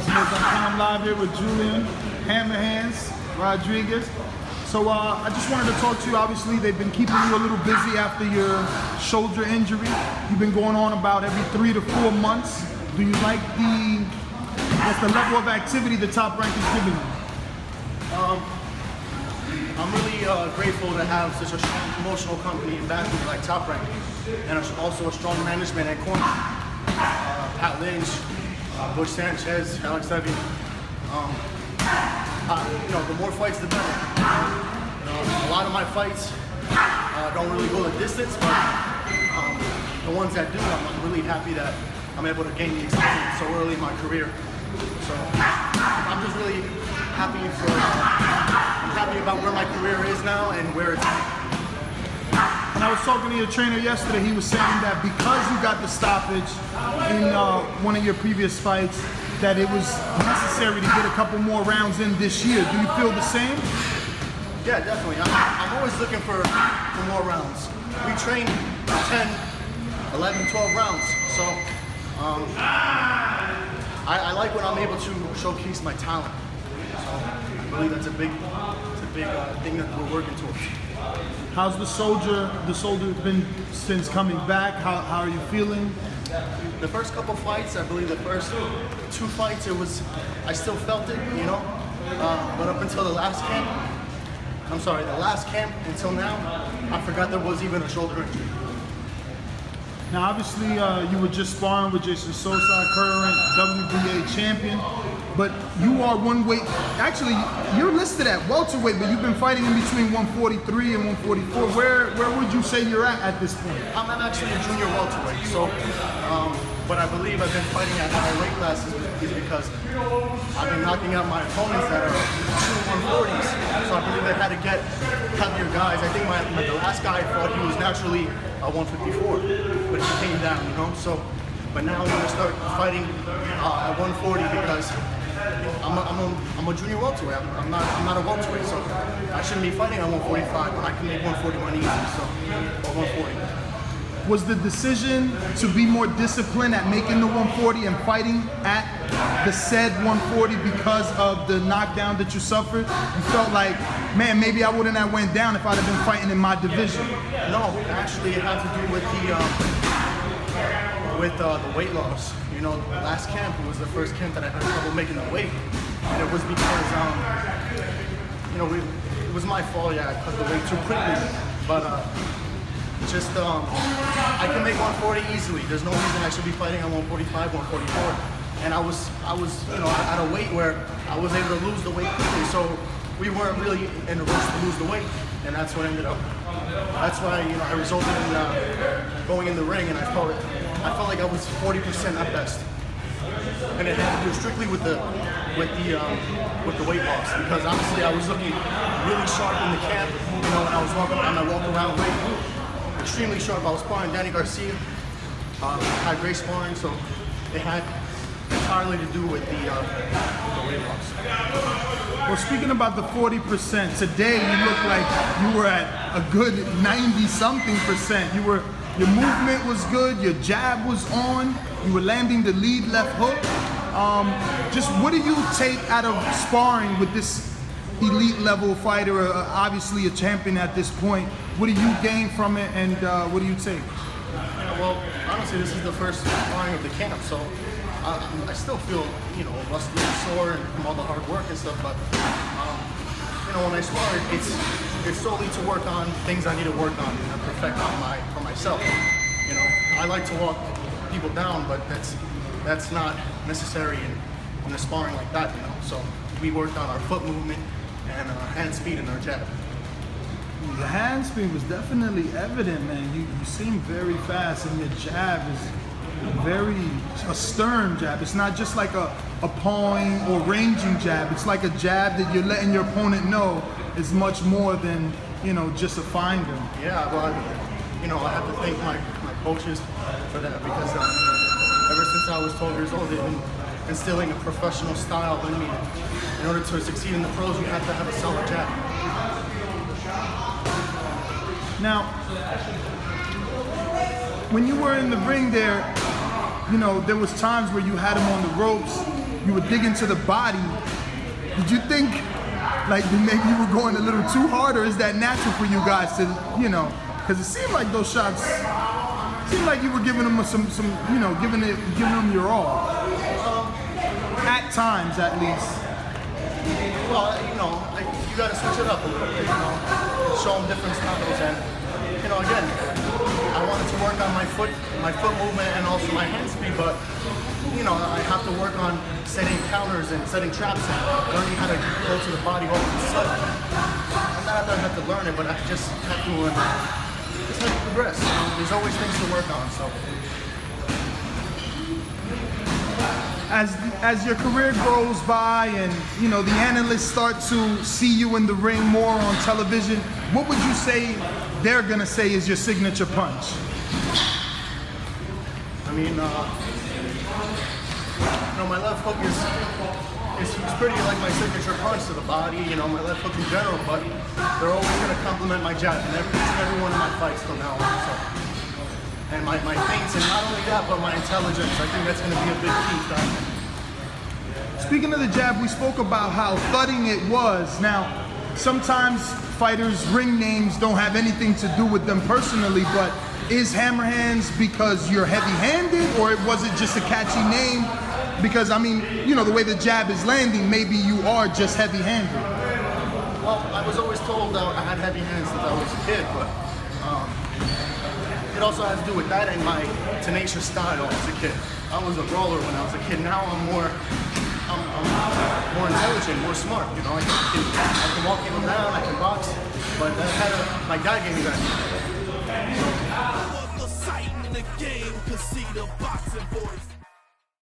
ThaBoxingvoice.com, live here with Julian, Hammer Hands, Rodriguez. So I just wanted to talk to you. Obviously, they've been keeping you a little busy after your shoulder injury. You've been going on about every 3 to 4 months. Do you like the level of activity the Top Rank is giving you? I'm really grateful to have such a strong promotional company and backing like Top Rank, and also a strong management and corner. Pat Lynch, Bush Sanchez, Alex Levy. The more fights, the better. A lot of my fights don't really go the distance, but the ones that do, I'm really happy that I'm able to gain the experience so early in my career. So I'm just really happy about where my career is now and where it's at. When I was talking to your trainer yesterday, he was saying that because you got the stoppage in one of your previous fights, that it was necessary to get a couple more rounds in this year. Do you feel the same? Yeah, definitely. I'm always looking for more rounds. We train 10, 11, 12 rounds. So I like when I'm able to showcase my talent. So I believe that's a big thing that we're working towards. How's the shoulder been since coming back? How are you feeling? The first couple fights, I believe the first 2 fights, I still felt it, you know. But up until the last camp until now, I forgot there was even a shoulder injury. Now, obviously, you were just sparring with Sosa, current WBA champion, but you are one weight. Actually, you're listed at welterweight, but you've been fighting in between 143 and 144. Where would you say you're at this point? I'm actually a junior welterweight, so, but I believe I've been fighting at higher weight classes is because I've been knocking out my opponents that are 140s. So I believe I had to get heavier guys. I think the last guy I fought, he was naturally 154, but he came down, you know. So, but now I'm gonna start fighting at 140 because I'm a junior welterweight. I'm not a welterweight, so I shouldn't be fighting at 145, but I can make 141 easy. So, or 140. Was the decision to be more disciplined at making the 140 and fighting at the said 140 because of the knockdown that you suffered? You felt like, man, maybe I wouldn't have went down if I'd have been fighting in my division. No, actually it had to do with the weight loss. You know, last camp, it was the first camp that I had trouble making the weight. And it was because, it was my fault, yeah, I cut the weight too quickly. But I can make 140 easily. There's no reason I should be fighting at 145, 144. And I was, at a weight where I was able to lose the weight quickly. So we weren't really in a rush to lose the weight, and that's what ended up. That's why I resulted in going in the ring, and I felt like I was 40% at best. And it had to do strictly with the weight loss, because honestly I was looking really sharp in the camp. When I was walking on my walk around weight. Extremely sharp. I was sparring Danny Garcia, had great sparring, so it had entirely to do with the weight loss. Well, speaking about the 40%, today you look like you were at a good 90-something%. Your movement was good, your jab was on, you were landing the lead left hook. Just what do you take out of sparring with this elite level fighter, obviously a champion at this point? What do you gain from it, and what do you take? Well, honestly, this is the first sparring of the camp, so I still feel, rusty and sore and from all the hard work and stuff. But when I spar, it's solely to work on things I need to work on and perfect for myself. I like to walk people down, but that's not necessary in a sparring like that. So we worked on our foot movement and our hand speed and our jab. The hand speed was definitely evident, man. You seem very fast, and your jab is a stern jab. It's not just like a pawing or ranging jab. It's like a jab that you're letting your opponent know is much more than just a finder. Yeah, well, I have to thank my coaches for that, because ever since I was 12 years old, they've been instilling a professional style in me. In order to succeed in the pros, you have to have a solid jab. Now, when you were in the ring there, there was times where you had him on the ropes you were digging to the body. Did you think like maybe you were going a little too hard, or is that natural for you guys to, you know, because it seemed like those shots, seemed like you were giving them some you know, giving them your all. At times, at least. Well, you know, you got to switch it up a little bit, you know, show them different styles, and you know, again, I wanted to work on my foot movement and also my hand speed, but you know, I have to work on setting counters and setting traps and learning how to go to the body all of a sudden. And not that I have to learn it, but I just have to progress. You know? There's always things to work on. So. As your career goes by and, you know, the analysts start to see you in the ring more on television, what would you say they're gonna say is your signature punch? I mean, you know, my left hook is pretty like my signature punch to the body, you know, my left hook in general, but they're always gonna complement my jab in every one of my fights from now on. So. And my feints, and not only that, but my intelligence. I think that's going to be a big key. Speaking of the jab, we spoke about how thudding it was. Now, sometimes fighters' ring names don't have anything to do with them personally, but is Hammerhands because you're heavy-handed, or was it just a catchy name? Because, I mean, you know, the way the jab is landing, maybe you are just heavy-handed. Well, I was always told that I had heavy hands since I was a kid, but it also has to do with that and my tenacious style as a kid. I was a brawler when I was a kid. Now I'm more intelligent, more smart. You know, I can walk people down, I can box, but my dad gave me that.